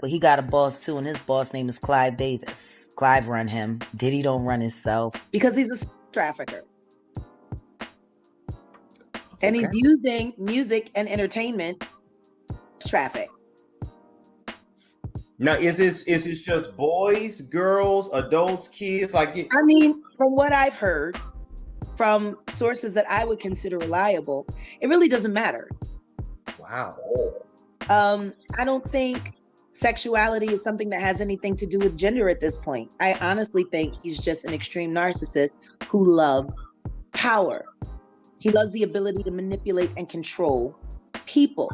But he got a boss too, and his boss name is Clive Davis. Clive run him. Diddy don't run himself. Because he's a trafficker. And he's using music and entertainment traffic. Now, is this just boys, girls, adults, kids? I mean, from what I've heard from sources that I would consider reliable, it really doesn't matter. Wow. I don't think sexuality is something that has anything to do with gender at this point. I honestly think he's just an extreme narcissist who loves power. He loves the ability to manipulate and control people.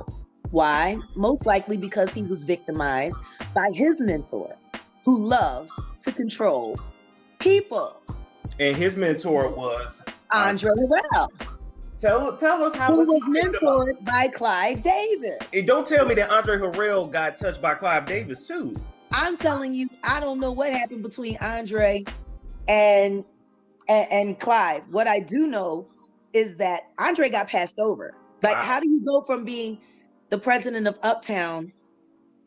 Why? Most likely because he was victimized by his mentor, who loved to control people. And his mentor was Andre Harrell. Tell us how who was mentored by Clive Davis. Hey, don't tell me that Andre Harrell got touched by Clive Davis too. I'm telling you, I don't know what happened between Andre and Clive. What I do know is that Andre got passed over. Like, wow. How do you go from being the president of Uptown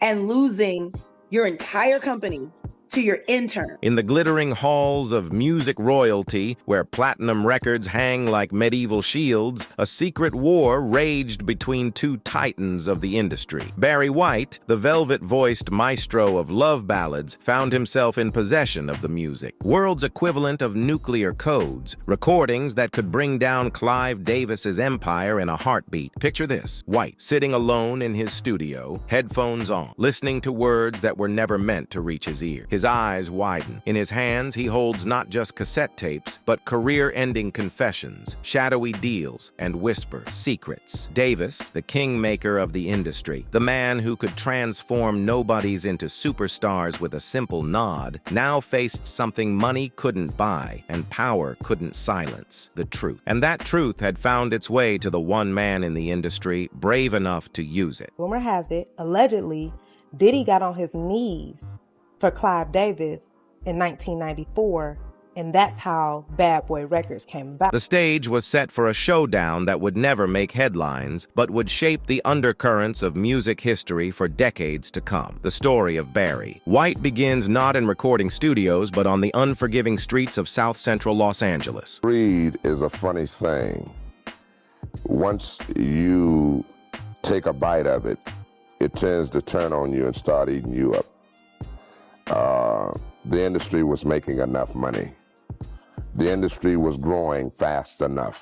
and losing your entire company to your intern? In the glittering halls of music royalty, where platinum records hang like medieval shields, a secret war raged between two titans of the industry. Barry White, the velvet-voiced maestro of love ballads, found himself in possession of the music, world's equivalent of nuclear codes, recordings that could bring down Clive Davis's empire in a heartbeat. Picture this: White, sitting alone in his studio, headphones on, listening to words that were never meant to reach his ear. His eyes widen. In his hands, he holds not just cassette tapes, but career-ending confessions, shadowy deals, and whisper secrets. Davis, the kingmaker of the industry, the man who could transform nobodies into superstars with a simple nod, now faced something money couldn't buy and power couldn't silence: the truth. And that truth had found its way to the one man in the industry brave enough to use it. Rumor has it, allegedly, Diddy got on his knees for Clive Davis in 1994, and that's how Bad Boy Records came about. The stage was set for a showdown that would never make headlines, but would shape the undercurrents of music history for decades to come. The story of Barry. White begins not in recording studios, but on the unforgiving streets of South Central Los Angeles. Greed is a funny thing. Once you take a bite of it, it tends to turn on you and start eating you up. The industry was making enough money. The industry was growing fast enough.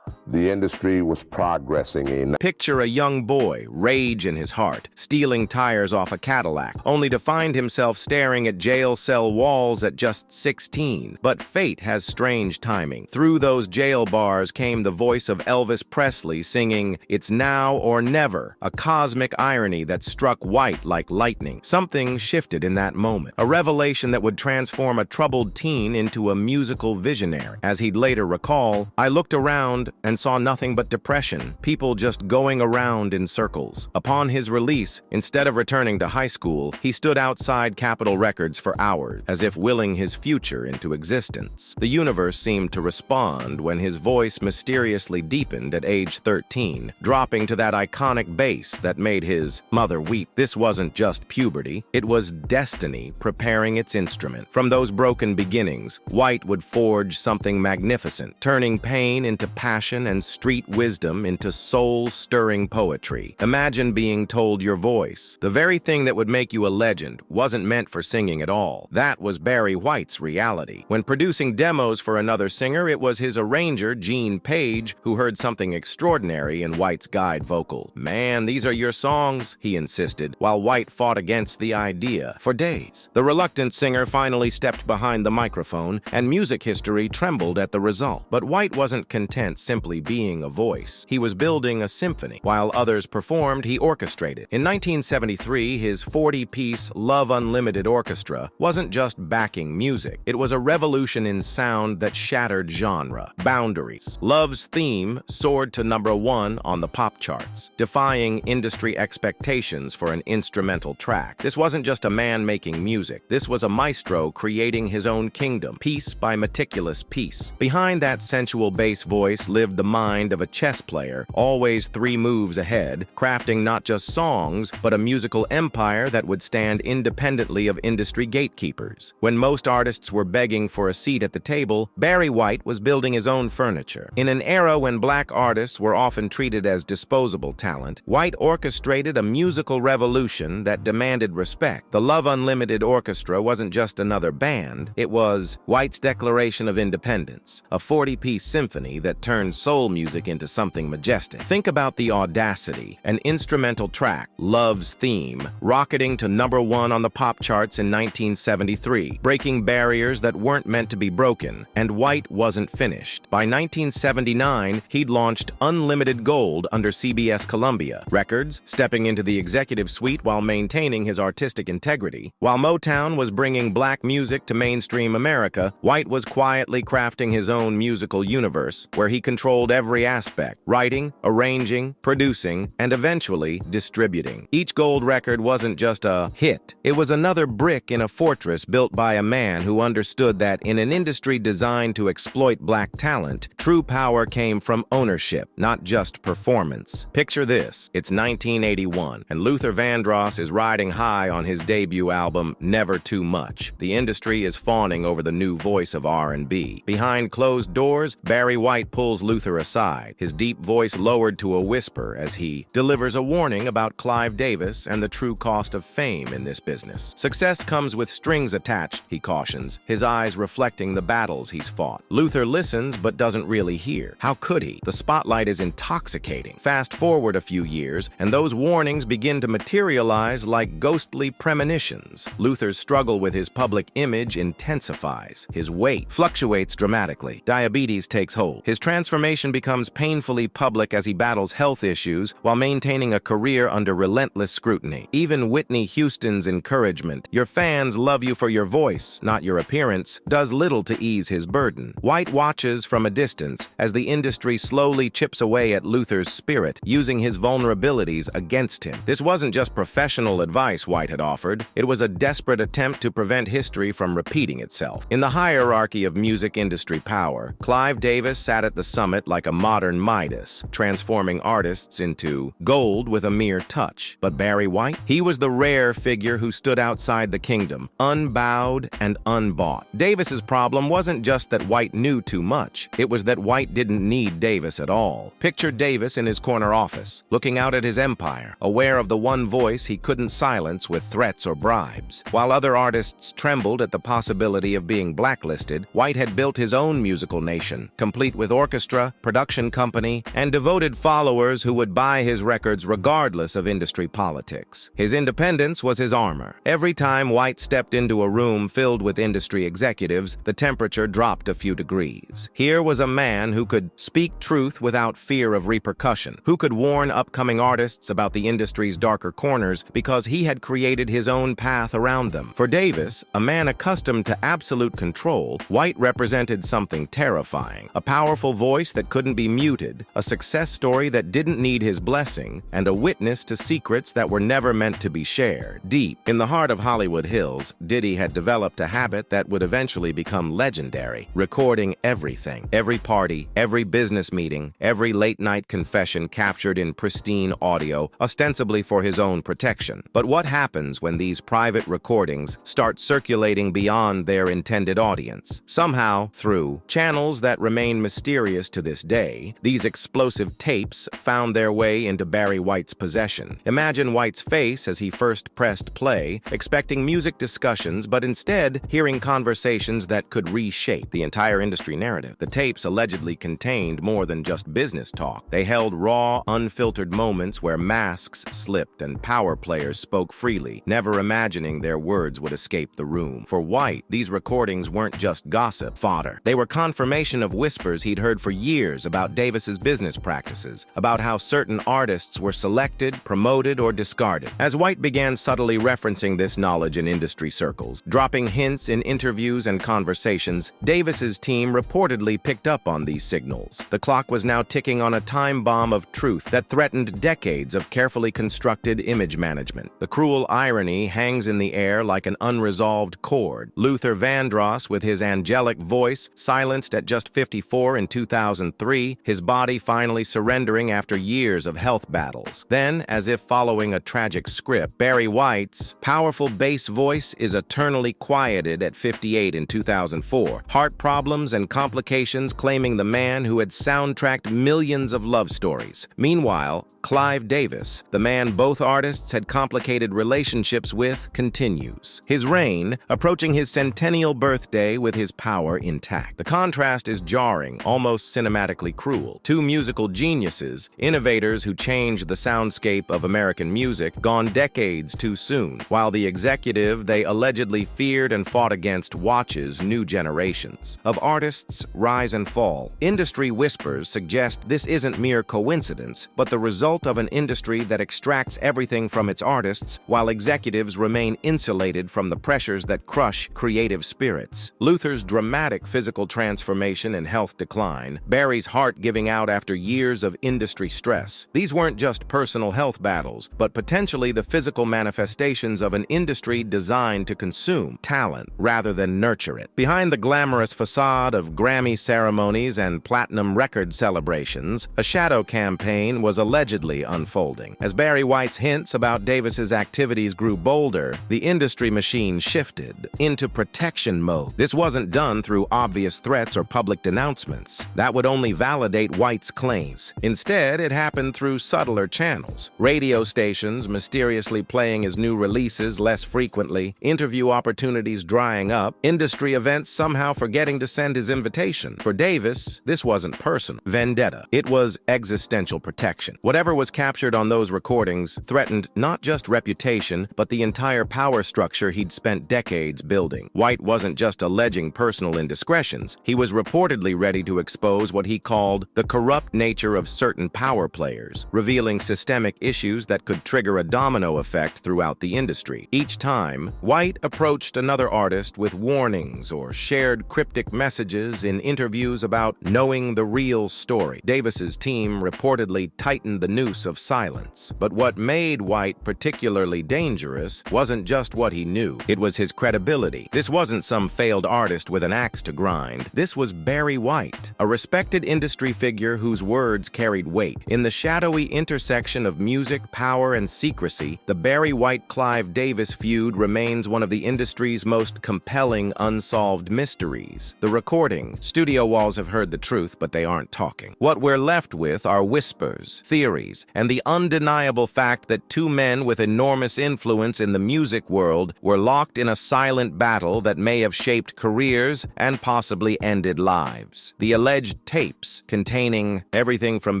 The industry was progressing enough. Picture a young boy, rage in his heart, stealing tires off a Cadillac, only to find himself staring at jail cell walls at just 16. But fate has strange timing. Through those jail bars came the voice of Elvis Presley singing "It's Now or Never," a cosmic irony that struck White like lightning. Something shifted in that moment, a revelation that would transform a troubled teen into a musical visionary. As he'd later recall, "I looked around and saw nothing but depression, people just going around in circles." Upon his release, instead of returning to high school, he stood outside Capitol Records for hours, as if willing his future into existence. The universe seemed to respond when his voice mysteriously deepened at age 13, dropping to that iconic bass that made his mother weep. This wasn't just puberty, it was destiny preparing its instrument. From those broken beginnings, White would forge something magnificent, turning pain into passion and street wisdom into soul-stirring poetry. Imagine being told your voice, the very thing that would make you a legend, wasn't meant for singing at all. That was Barry White's reality. When producing demos for another singer, it was his arranger, Gene Page, who heard something extraordinary in White's guide vocal. "Man, these are your songs," he insisted, while White fought against the idea for days. The reluctant singer finally stepped behind the microphone, and music history trembled at the result. But White wasn't content simply being a voice. He was building a symphony. While others performed, he orchestrated. In 1973, his 40-piece Love Unlimited Orchestra wasn't just backing music. It was a revolution in sound that shattered genre boundaries. Love's theme soared to #1 on the pop charts, defying industry expectations for an instrumental track. This wasn't just a man making music. This was a maestro creating his own kingdom, piece by meticulous piece. Behind that sensual bass voice lived the mind of a chess player, always 3 moves ahead, crafting not just songs, but a musical empire that would stand independently of industry gatekeepers. When most artists were begging for a seat at the table, Barry White was building his own furniture. In an era when black artists were often treated as disposable talent, White orchestrated a musical revolution that demanded respect. The Love Unlimited Orchestra wasn't just another band, it was White's Declaration of Independence, a 40-piece symphony that turned soul music into something majestic. Think about the audacity. An instrumental track, Love's Theme, rocketing to #1 on the pop charts in 1973, breaking barriers that weren't meant to be broken, and White wasn't finished. By 1979, he'd launched Unlimited Gold under CBS Columbia Records, stepping into the executive suite while maintaining his artistic integrity. While Motown was bringing black music to mainstream America, White was quietly crafting his own musical universe, where he controlled every aspect, writing, arranging, producing, and eventually distributing. Each gold record wasn't just a hit. It was another brick in a fortress built by a man who understood that in an industry designed to exploit black talent, true power came from ownership, not just performance. Picture this. It's 1981, and Luther Vandross is riding high on his debut album, Never Too Much. The industry is fawning over the new voice of R&B. Behind closed doors, Barry White pulls Luther aside, his deep voice lowered to a whisper as he delivers a warning about Clive Davis and the true cost of fame in this business. Success comes with strings attached, he cautions, his eyes reflecting the battles he's fought. Luther listens but doesn't really hear. How could he? The spotlight is intoxicating. Fast forward a few years, and those warnings begin to materialize like ghostly premonitions. Luther's struggle with his public image intensifies. His weight fluctuates dramatically. Diabetes takes hold. His transformation becomes painfully public as he battles health issues while maintaining a career under relentless scrutiny. Even Whitney Houston's encouragement, "Your fans love you for your voice, not your appearance," does little to ease his burden. White watches from a distance as the industry slowly chips away at Luther's spirit, using his vulnerabilities against him. This wasn't just professional advice White had offered, it was a desperate attempt to prevent history from repeating itself. In the hierarchy of music industry power, Clive Davis sat at the summit like a modern Midas, transforming artists into gold with a mere touch. But Barry White? He was the rare figure who stood outside the kingdom, unbowed and unbought. Davis's problem wasn't just that White knew too much, it was that White didn't need Davis at all. Picture Davis in his corner office, looking out at his empire, aware of the one voice he couldn't silence with threats or bribes. While other artists trembled at the possibility of being blacklisted, White had built his own musical nation, complete with orchestra, production company, and devoted followers who would buy his records regardless of industry politics. His independence was his armor. Every time White stepped into a room filled with industry executives, the temperature dropped a few degrees. Here was a man who could speak truth without fear of repercussion, who could warn upcoming artists about the industry's darker corners because he had created his own path around them. For Davis, a man accustomed to absolute control, White represented something terrifying, a powerful voice that couldn't be muted, a success story that didn't need his blessing, and a witness to secrets that were never meant to be shared. Deep in the heart of Hollywood Hills, Diddy had developed a habit that would eventually become legendary, recording everything, every party, every business meeting, every late-night confession captured in pristine audio, ostensibly for his own protection. But what happens when these private recordings start circulating beyond their intended audience? Somehow, through channels that remain mysterious to this day, these explosive tapes found their way into Barry White's possession. Imagine White's face as he first pressed play, expecting music discussions, but instead hearing conversations that could reshape the entire industry narrative. The tapes allegedly contained more than just business talk. They held raw, unfiltered moments where masks slipped and power players spoke freely, never imagining their words would escape the room. For White, these recordings weren't just gossip fodder. They were confirmation of whispers he'd heard for years about Davis's business practices, about how certain artists were selected, promoted, or discarded. As White began subtly referencing this knowledge in industry circles, dropping hints in interviews and conversations, Davis's team reportedly picked up on these signals. The clock was now ticking on a time bomb of truth that threatened decades of carefully constructed image management. The cruel irony hangs in the air like an unresolved chord. Luther Vandross, with his angelic voice, silenced at just 54 in 2000, 2003, his body finally surrendering after years of health battles. Then, as if following a tragic script, Barry White's powerful bass voice is eternally quieted at 58 in 2004. Heart problems and complications claiming the man who had soundtracked millions of love stories. Meanwhile, Clive Davis, the man both artists had complicated relationships with, continues. His reign, approaching his centennial birthday with his power intact. The contrast is jarring, almost cinematically cruel. Two musical geniuses, innovators who changed the soundscape of American music, gone decades too soon, while the executive they allegedly feared and fought against watches new generations. Of artists' rise and fall, industry whispers suggest this isn't mere coincidence, but the result of an industry that extracts everything from its artists while executives remain insulated from the pressures that crush creative spirits. Luther's dramatic physical transformation and health decline, Barry's heart giving out after years of industry stress. These weren't just personal health battles, but potentially the physical manifestations of an industry designed to consume talent rather than nurture it. Behind the glamorous facade of Grammy ceremonies and platinum record celebrations, a shadow campaign was allegedly unfolding. As Barry White's hints about Davis's activities grew bolder, the industry machine shifted into protection mode. This wasn't done through obvious threats or public denouncements. That would only validate White's claims. Instead, it happened through subtler channels. Radio stations mysteriously playing his new releases less frequently, interview opportunities drying up, industry events somehow forgetting to send his invitation. For Davis, this wasn't personal vendetta. It was existential protection. Whatever was captured on those recordings threatened not just reputation, but the entire power structure he'd spent decades building. White wasn't just alleging personal indiscretions. He was reportedly ready to expose what he called the corrupt nature of certain power players, revealing systemic issues that could trigger a domino effect throughout the industry. Each time, White approached another artist with warnings or shared cryptic messages in interviews about knowing the real story. Davis's team reportedly tightened the noose of silence. But what made White particularly dangerous wasn't just what he knew. It was his credibility. This wasn't some failed artist with an axe to grind. This was Barry White, a respected industry figure whose words carried weight. In the shadowy intersection of music, power, and secrecy, the Barry White-Clive Davis feud remains one of the industry's most compelling unsolved mysteries. The recording, studio walls have heard the truth, but they aren't talking. What we're left with are whispers, theories, and the undeniable fact that two men with enormous influence in the music world were locked in a silent battle that may have shaped careers and possibly ended lives. The alleged tapes, containing everything from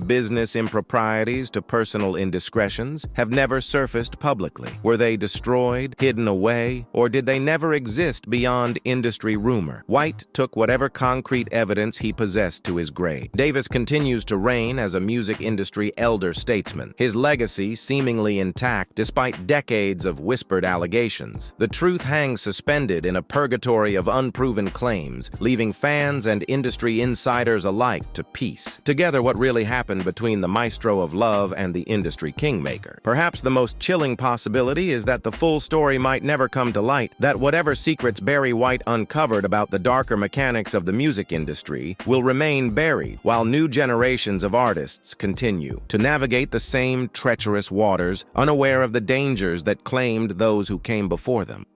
business improprieties to personal indiscretions, have never surfaced publicly. Were they destroyed, hidden away, or did they never exist beyond industry rumor? White took whatever concrete evidence he possessed to his grave. Davis continues to reign as a music industry elder statesman, his legacy seemingly intact despite decades of whispered allegations. The truth hangs suspended in a purgatory of unproven claims, leaving fans and industry insiders alike to piece together what really happened between the maestro of love and the industry kingmaker. Perhaps the most chilling possibility is that the full story might never come to light, that whatever secrets Barry White uncovered about the darker mechanics of the music industry will remain buried, while new generations of artists continue to navigate the same treacherous waters, unaware of the dangers that claimed those who came before them.